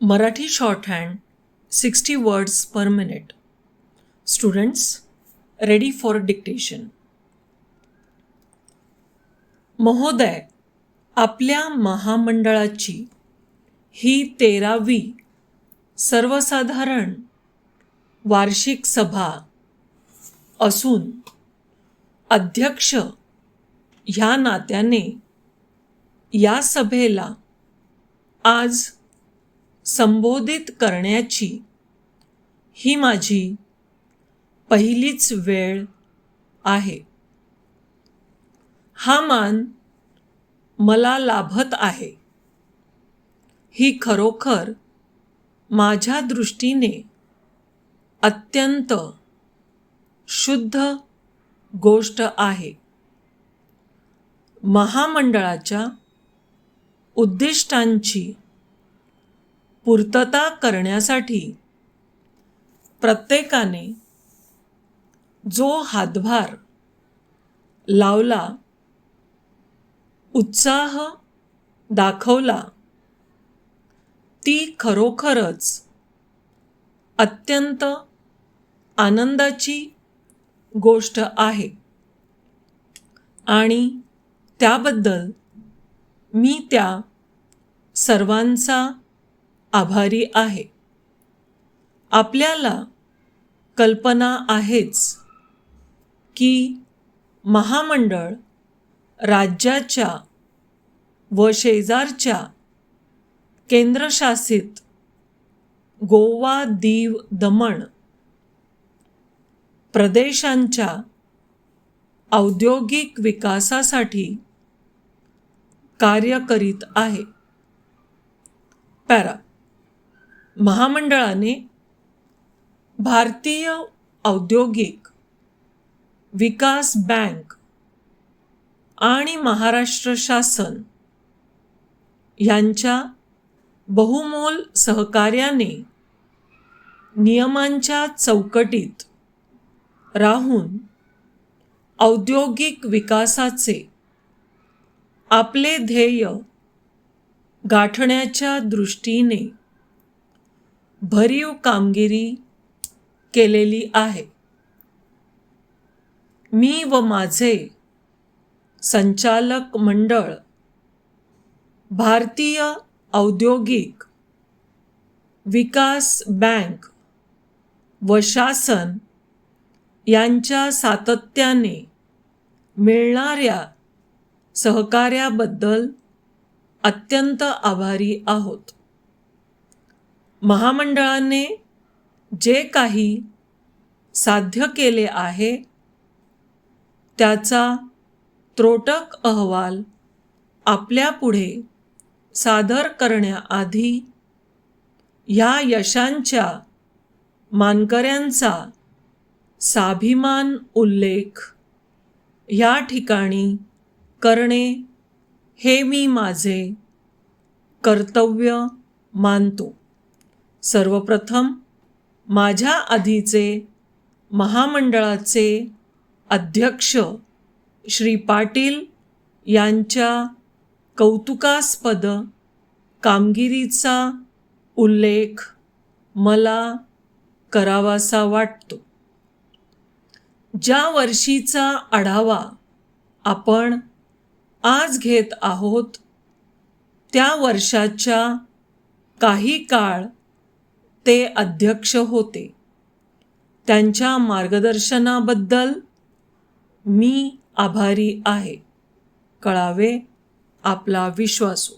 Marathi shorthand 60 words per minute. Students, ready for dictation. महोदय, आपल्या महामंडळाची ही 13वी सर्वसाधारण वार्षिक सभा असून अध्यक्ष ह्या नात्याने या सभेला आज संबोधित करण्याची ही माझी पहिलीच वेळ आहे. हा मान मला लाभत आहे. ही खरोखर माझ्या दृष्टीने अत्यंत शुद्ध गोष्ट आहे. महामंडळाच्या उद्दिष्टांची पूर्तता करण्यासाठी प्रत्येकाने जो हातभार लावला, उत्साह दाखवला, ती खरोखरच अत्यंत आनंदाची गोष्ट आहे आणि त्याबद्दल मी त्या सर्वांचा आभारी आहे. आपल्याला कल्पना आहेच की महामंडळ राज्याच्या व शेजारच्या केंद्रशासित गोवा, दीव, दमण प्रदेशांच्या औद्योगिक विकासासाठी कार्य करीत आहे. पॅरा. महामंडळाने भारतीय औद्योगिक विकास बँक आणि महाराष्ट्र शासन यांच्या बहुमोल सहकार्याने नियमांच्या चौकटीत राहून औद्योगिक विकासाचे आपले ध्येय गाठण्याच्या दृष्टीने भरीव कामगिरी केलेली आहे. मी व माझे संचालक मंडळ भारतीय औद्योगिक विकास बँक व शासन यांच्या सातत्याने मिळणाऱ्या सहकार्याबद्दल अत्यंत आभारी आहोत. महामंडळाने जे काही साध्य केले आहे त्याचा त्रोटक अहवाल आपल्यापुढे सादर करण्याआधी ह्या यशांच्या मानकऱ्यांचा साभिमान उल्लेख ह्या ठिकाणी करणे हे मी माझे कर्तव्य मानतो. सर्वप्रथम माझ्या आधीचे महामंडळाचे अध्यक्ष श्री पाटील यांच्या कौतुकास्पद कामगिरीचा उल्लेख मला करावासा वाटतो. ज्या वर्षीचा आढावा आपण आज घेत आहोत त्या वर्षाच्या काही काळ ते अध्यक्ष होते. त्यांच्या मार्गदर्शनाबद्दल मी आभारी आहे. कळावे आपला विश्वासू.